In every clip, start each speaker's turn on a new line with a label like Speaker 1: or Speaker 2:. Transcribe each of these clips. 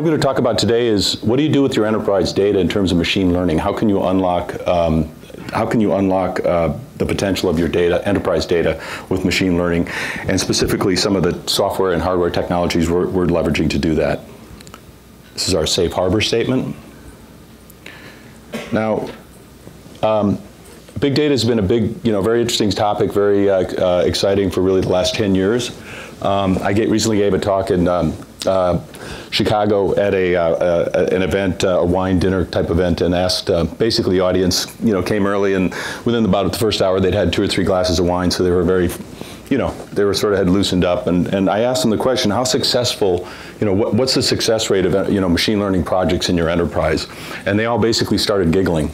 Speaker 1: I'm going to talk about today is what do you do with your enterprise data in terms of machine learning? How can you unlock the potential of your data, enterprise data, with machine learning, and specifically some of the software and hardware technologies we're leveraging to do that. This is our safe harbor statement. Now, big data has been a big, very interesting topic, very exciting for really the last 10 years. I recently gave a talk in Chicago at an event, a wine dinner type event, and asked basically the audience, came early, and within about the first hour they'd had 2 or 3 glasses of wine, so they were very, they were sort of had loosened up, and I asked them the question, how successful, what's the success rate of machine learning projects in your enterprise? And they all basically started giggling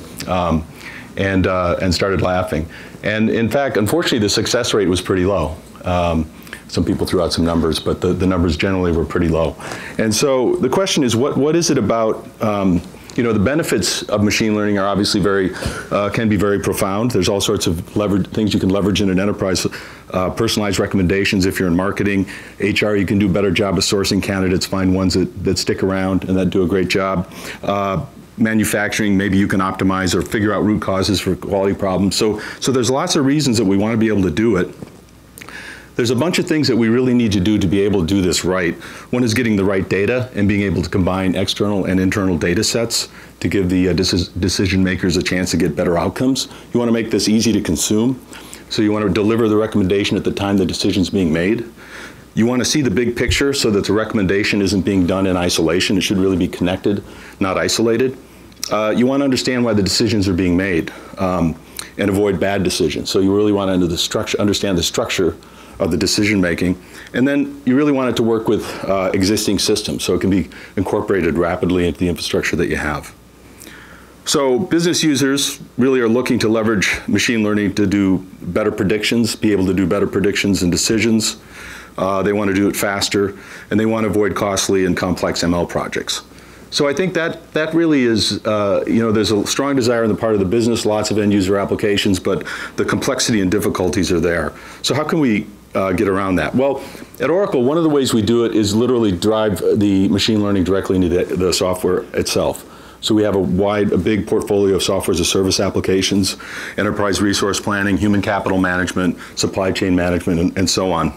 Speaker 1: and started laughing. And in fact, unfortunately, the success rate was pretty low. Some people threw out some numbers, but the numbers generally were pretty low. And so the question is, what is it about, the benefits of machine learning are obviously can be very profound. There's all sorts of things you can leverage in an enterprise. Personalized recommendations if you're in marketing. HR, you can do a better job of sourcing candidates, find ones that stick around and that do a great job. Manufacturing, maybe you can optimize or figure out root causes for quality problems. So there's lots of reasons that we want to be able to do it. There's a bunch of things that we really need to do to be able to do this right. One is getting the right data and being able to combine external and internal data sets to give the decision makers a chance to get better outcomes. You want to make this easy to consume. So you want to deliver the recommendation at the time the decision's being made. You want to see the big picture so that the recommendation isn't being done in isolation. It should really be connected, not isolated. You want to understand why the decisions are being made and avoid bad decisions. So you really want to understand the structure of the decision making. And then you really want it to work with existing systems so it can be incorporated rapidly into the infrastructure that you have. So business users really are looking to leverage machine learning to do better predictions, be able to do better predictions and decisions. They want to do it faster, and they want to avoid costly and complex ML projects. So I think that really is, there's a strong desire on the part of the business, lots of end user applications, but the complexity and difficulties are there. So how can we get around that? Well, at Oracle, one of the ways we do it is literally drive the machine learning directly into the software itself. So we have a big portfolio of software as a service applications, enterprise resource planning, human capital management, supply chain management, and so on.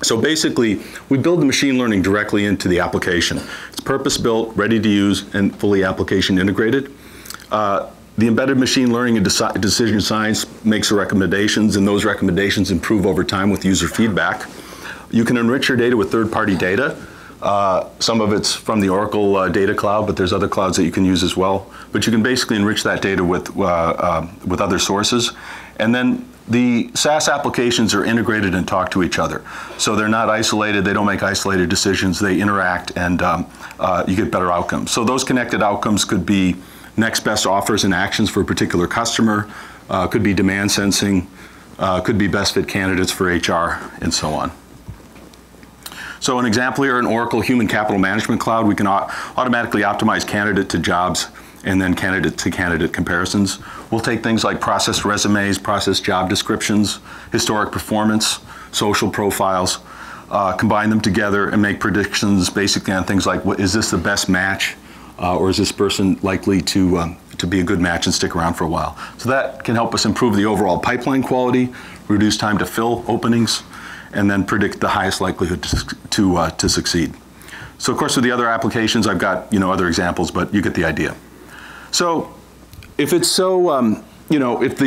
Speaker 1: So basically, we build the machine learning directly into the application. It's purpose-built, ready to use, and fully application integrated. The embedded machine learning and decision science makes the recommendations, and those recommendations improve over time with user feedback. You can enrich your data with third-party data. Some of it's from the Oracle Data Cloud, but there's other clouds that you can use as well. But you can basically enrich that data with other sources. And then the SaaS applications are integrated and talk to each other. So they're not isolated, they don't make isolated decisions, they interact, and you get better outcomes. So those connected outcomes could be next best offers and actions for a particular customer, could be demand sensing, could be best fit candidates for HR, and so on. So an example here in Oracle Human Capital Management Cloud, we can automatically optimize candidate to jobs and then candidate to candidate comparisons. We'll take things like processed resumes, processed job descriptions, historic performance, social profiles, combine them together and make predictions basically on things like, is this the best match? Or is this person likely to be a good match and stick around for a while? So that can help us improve the overall pipeline quality, reduce time to fill openings, and then predict the highest likelihood to succeed. So of course with the other applications, I've got other examples, but you get the idea. So if it's so, if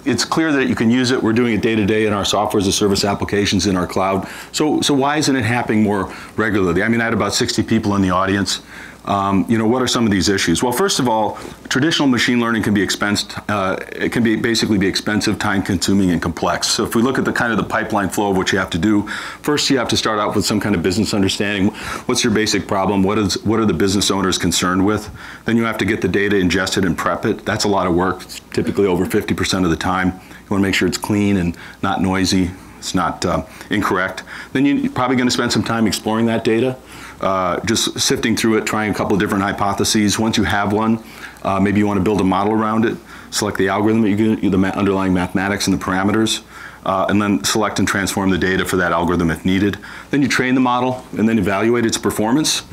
Speaker 1: it's clear that you can use it, we're doing it day to day in our software as a service applications in our cloud. So why isn't it happening more regularly? I mean, I had about 60 people in the audience. What are some of these issues? Well, first of all, traditional machine learning can be it can basically be expensive, time-consuming, and complex. So if we look at the kind of the pipeline flow of what you have to do, first you have to start out with some kind of business understanding. What's your basic problem? What are the business owners concerned with? Then you have to get the data ingested and prep it. That's a lot of work, typically over 50% of the time. You want to make sure it's clean and not noisy. It's not incorrect. Then you're probably going to spend some time exploring that data, just sifting through it, trying a couple of different hypotheses. Once you have one, maybe you want to build a model around it, select the algorithm, the underlying mathematics and the parameters, and then select and transform the data for that algorithm if needed. Then you train the model and then evaluate its performance.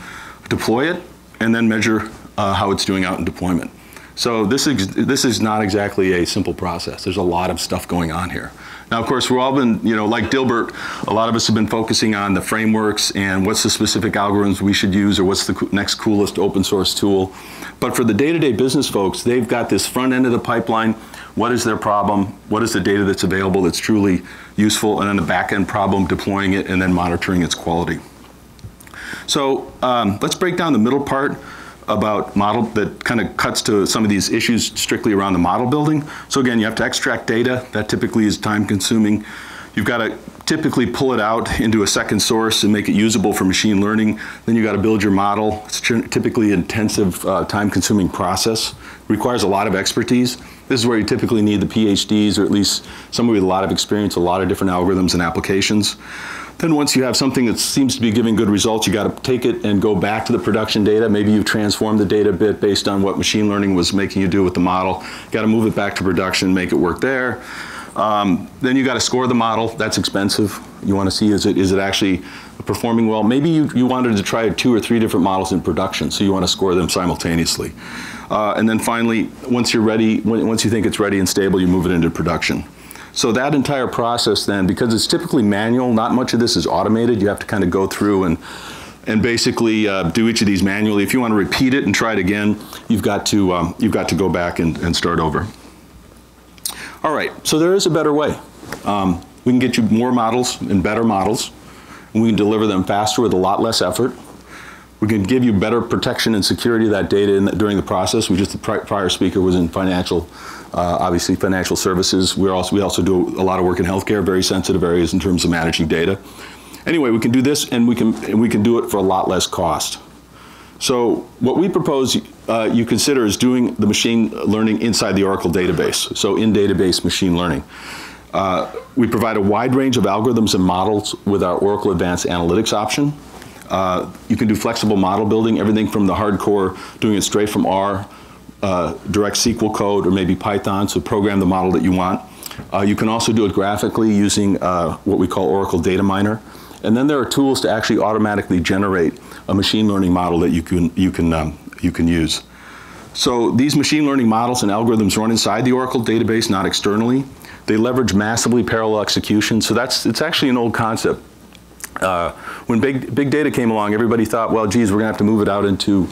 Speaker 1: deploy it, and then measure how it's doing out in deployment. So this is not exactly a simple process. There's a lot of stuff going on here. Now, of course, we've all been, like Dilbert, a lot of us have been focusing on the frameworks and what's the specific algorithms we should use or what's the next coolest open source tool. But for the day-to-day business folks, they've got this front end of the pipeline. What is their problem? What is the data that's available that's truly useful? And then the back end problem, deploying it and then monitoring its quality. So let's break down the middle part about model that kind of cuts to some of these issues strictly around the model building. So again, you have to extract data. That typically is time consuming. You've got to typically pull it out into a second source and make it usable for machine learning. Then you got to build your model. It's typically an intensive, time consuming process. Requires a lot of expertise. This is where you typically need the PhDs or at least somebody with a lot of experience, a lot of different algorithms and applications. Then once you have something that seems to be giving good results, you got to take it and go back to the production data. Maybe you've transformed the data a bit based on what machine learning was making you do with the model. You got to move it back to production, make it work there. Then you got to score the model. That's expensive. You want to see is it actually performing well. Maybe you wanted to try 2 or 3 different models in production, so you want to score them simultaneously. And then finally, once you're ready, once you think it's ready and stable, you move it into production. So that entire process then, because it's typically manual, not much of this is automated. You have to kind of go through and basically do each of these manually. If you want to repeat it and try it again, you've got to go back and start over. All right, so there is a better way. We can get you more models and better models, and we can deliver them faster with a lot less effort. We can give you better protection and security of that data during the process. The prior speaker was in financial, obviously financial services. We also do a lot of work in healthcare, very sensitive areas in terms of managing data. Anyway, we can do this, and we can do it for a lot less cost. So what we propose you consider is doing the machine learning inside the Oracle database, so in database machine learning. We provide a wide range of algorithms and models with our Oracle Advanced Analytics option. You can do flexible model building, everything from the hardcore, doing it straight from R, direct SQL code, or maybe Python, so program the model that you want. You can also do it graphically using what we call Oracle Data Miner. And then there are tools to actually automatically generate a machine learning model that you can use. So these machine learning models and algorithms run inside the Oracle database, not externally. They leverage massively parallel execution, so it's actually an old concept. When big data came along, everybody thought, well, geez, we're going to have to move it out into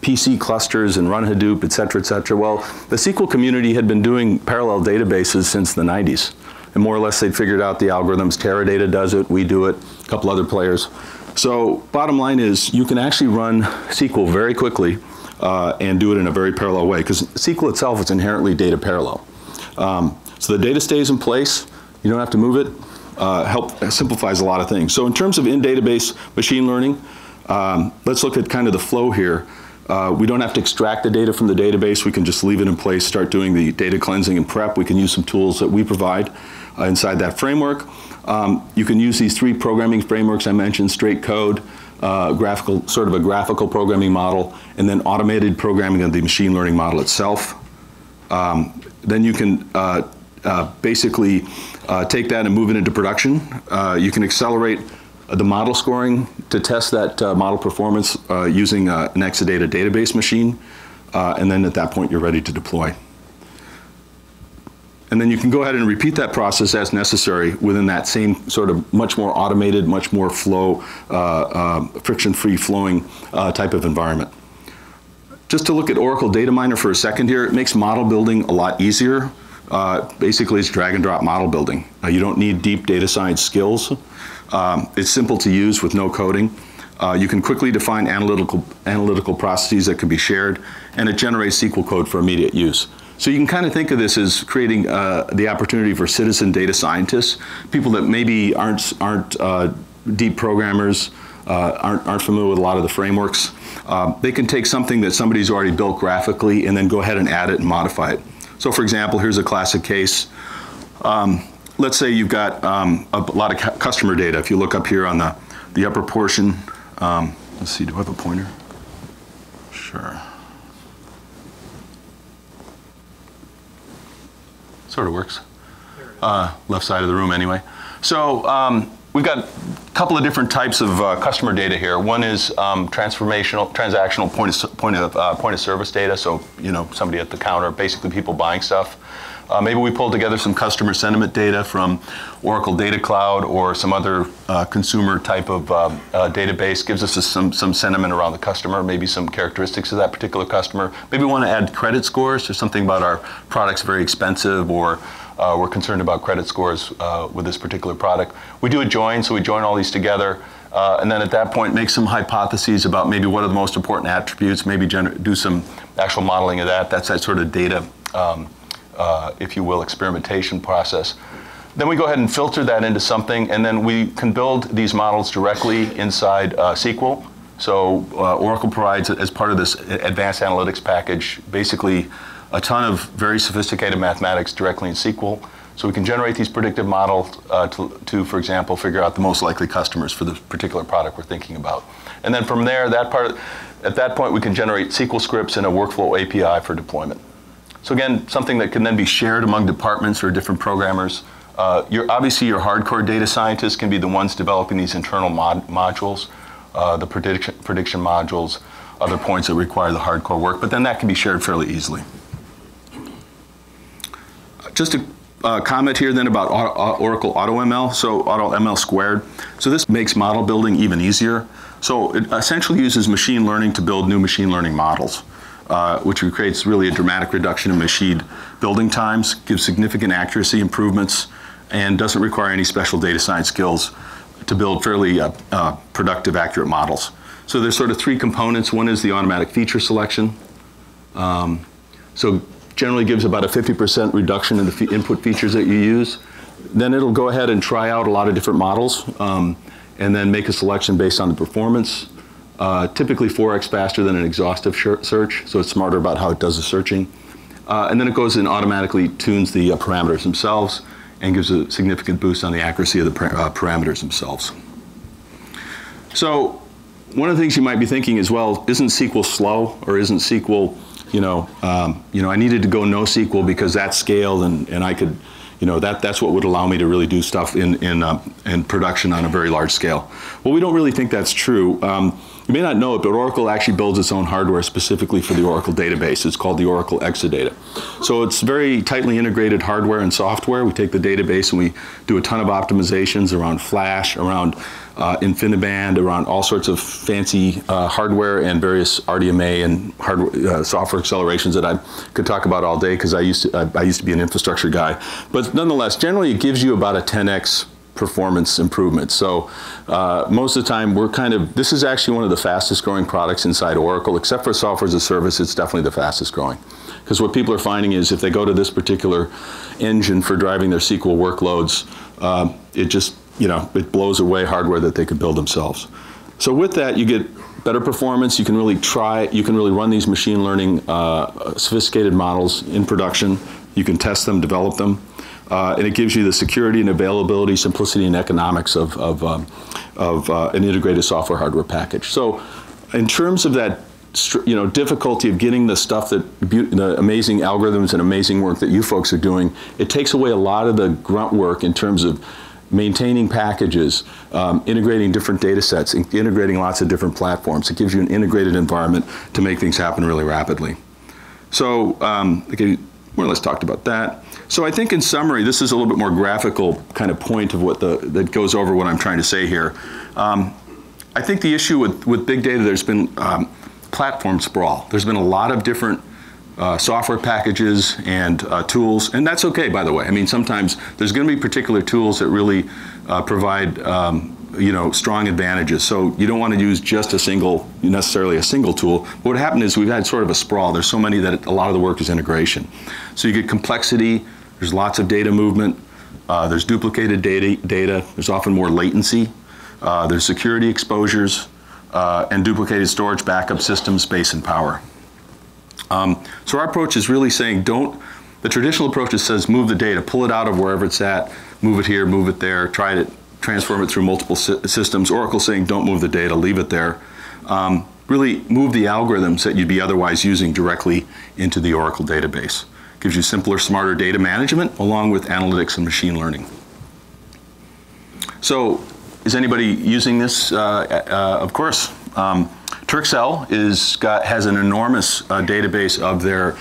Speaker 1: PC clusters and run Hadoop, et cetera, et cetera. Well, the SQL community had been doing parallel databases since the 90s. And more or less, they'd figured out the algorithms. Teradata does it, we do it, a couple other players. So bottom line is, you can actually run SQL very quickly and do it in a very parallel way, because SQL itself is inherently data parallel. So the data stays in place, you don't have to move it. Simplifies a lot of things. So in terms of in-database machine learning, let's look at kind of the flow here. We don't have to extract the data from the database. We can just leave it in place, start doing the data cleansing and prep. We can use some tools that we provide inside that framework. You can use these 3 programming frameworks I mentioned: straight code, sort of a graphical programming model, and then automated programming of the machine learning model itself. Then you can basically take that and move it into production. You can accelerate the model scoring to test that model performance using an Exadata database machine, and then at that point you're ready to deploy. And then you can go ahead and repeat that process as necessary within that same sort of much more automated, much more flow, friction-free flowing type of environment. Just to look at Oracle Data Miner for a second here, it makes model building a lot easier. Basically, it's drag and drop model building. You don't need deep data science skills. It's simple to use with no coding. You can quickly define analytical processes that can be shared, and it generates SQL code for immediate use. So you can kind of think of this as creating the opportunity for citizen data scientists, people that maybe aren't deep programmers, aren't familiar with a lot of the frameworks. They can take something that somebody's already built graphically and then go ahead and add it and modify it. So for example, here's a classic case. Let's say you've got a lot of customer data. If you look up here on the upper portion, let's see, do I have a pointer? Sure. Sort of works. Left side of the room anyway. So we've got couple of different types of customer data here. One is transactional point of service data. So, somebody at the counter, basically people buying stuff. Maybe we pulled together some customer sentiment data from Oracle Data Cloud or some other consumer type of database. Gives us some sentiment around the customer, maybe some characteristics of that particular customer. Maybe we want to add credit scores or something about our product's very expensive, or we're concerned about credit scores with this particular product. We do a join, so we join all these together. And then at that point, make some hypotheses about maybe what are the most important attributes, maybe do some actual modeling of that. That's that sort of data, if you will, experimentation process. Then we go ahead and filter that into something, and then we can build these models directly inside SQL. So Oracle provides, as part of this advanced analytics package, basically a ton of very sophisticated mathematics directly in SQL. So we can generate these predictive models to, for example, figure out the most likely customers for the particular product we're thinking about. And then from there, at that point, we can generate SQL scripts and a workflow API for deployment. So again, something that can then be shared among departments or different programmers. Obviously, your hardcore data scientists can be the ones developing these internal modules, the prediction modules, other points that require the hardcore work, but then that can be shared fairly easily. Just a comment here then about Oracle AutoML, so AutoML squared. So this makes model building even easier. So it essentially uses machine learning to build new machine learning models, which creates really a dramatic reduction in machine building times, gives significant accuracy improvements, and doesn't require any special data science skills to build fairly productive, accurate models. So there's sort of three components. One is the automatic feature selection. So generally gives about a 50% reduction in the input features that you use. Then it'll go ahead and try out a lot of different models and then make a selection based on the performance. Typically 4x faster than an exhaustive search, so it's smarter about how it does the searching. And then it goes and automatically tunes the parameters themselves and gives a significant boost on the accuracy of the parameters themselves. So one of the things you might be thinking is, well, isn't SQL slow, or isn't SQL, I needed to go NoSQL because that's scaled and I could, that's what would allow me to really do stuff in production on a very large scale. Well, we don't really think that's true. You may not know it, but Oracle actually builds its own hardware specifically for the Oracle database. It's called the Oracle Exadata. So it's very tightly integrated hardware and software. We take the database and we do a ton of optimizations around Flash, around InfiniBand, around all sorts of fancy hardware and various RDMA and hardware, software accelerations that I could talk about all day because I used to be an infrastructure guy. But nonetheless, generally it gives you about a 10x performance improvement. So most of the time this is actually one of the fastest growing products inside Oracle. Except for software as a service, it's definitely the fastest growing. Because what people are finding is if they go to this particular engine for driving their SQL workloads, it just, it blows away hardware that they could build themselves. So with that, you get better performance. You can really run these machine learning sophisticated models in production. You can test them, develop them. And it gives you the security and availability, simplicity and economics of an integrated software hardware package. So in terms of that difficulty of getting the stuff the amazing algorithms and amazing work that you folks are doing, it takes away a lot of the grunt work in terms of maintaining packages, integrating different data sets, integrating lots of different platforms. It gives you an integrated environment to make things happen really rapidly. So again, more or less talked about that. So I think in summary, this is a little bit more graphical kind of point of what that goes over what I'm trying to say here. I think the issue with big data, there's been platform sprawl. There's been a lot of different software packages and tools, and that's okay, by the way. I mean, sometimes there's going to be particular tools that really provide strong advantages. So you don't want to use just necessarily a single tool. But what happened is we've had sort of a sprawl. There's so many that a lot of the work is integration. So you get complexity. There's lots of data movement. There's duplicated data. There's often more latency. There's security exposures and duplicated storage, backup systems, space, and power. So our approach is really saying the traditional approach says move the data, pull it out of wherever it's at, move it here, move it there, try to transform it through multiple systems. Oracle's saying don't move the data, leave it there. Really move the algorithms that you'd be otherwise using directly into the Oracle database. Gives you simpler, smarter data management along with analytics and machine learning. So Is anybody using this? Of course. Turkcell has an enormous database of their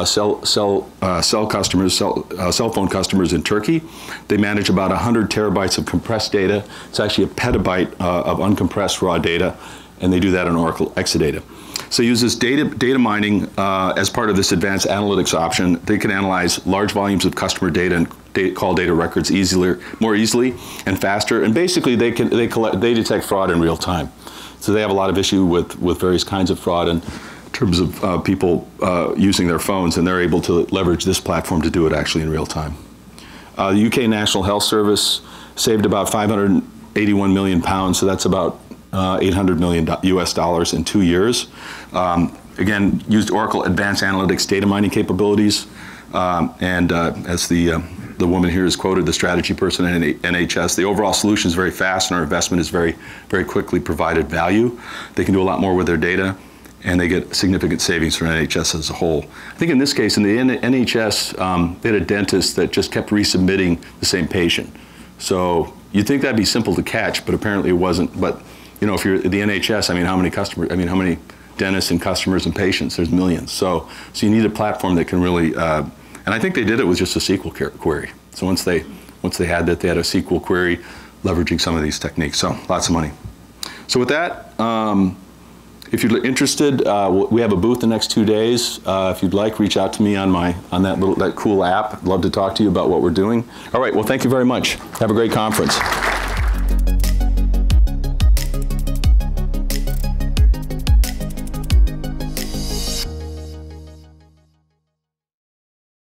Speaker 1: cell phone customers in Turkey. They manage about 100 terabytes of compressed data. It's actually a petabyte of uncompressed raw data, and they do that in Oracle Exadata. So use this data mining as part of this advanced analytics option. They can analyze large volumes of customer data and call data records more easily and faster. And basically, they detect fraud in real time. So they have a lot of issue with various kinds of fraud in terms of people using their phones, and they're able to leverage this platform to do it actually in real time. The UK National Health Service saved about 581 million pounds, so that's about $800 million US dollars in 2 years. Again, used Oracle Advanced Analytics data mining capabilities, and as the woman here is quoted, the strategy person in NHS, the overall solution is very fast and our investment is very, very quickly provided value. They can do a lot more with their data, and they get significant savings for NHS as a whole. I think in this case, in the NHS, they had a dentist that just kept resubmitting the same patient. So you'd think that'd be simple to catch, but apparently it wasn't. But you know, if you're at the NHS, I mean, how many dentists and customers and patients? There's millions. So you need a platform that can really, and I think they did it with just a SQL query. So once they had that, they had a SQL query leveraging some of these techniques. So lots of money. So with that, if you're interested, we have a booth the next 2 days. If you'd like, reach out to me on that cool app. I'd love to talk to you about what we're doing. All right, well, thank you very much. Have a great conference.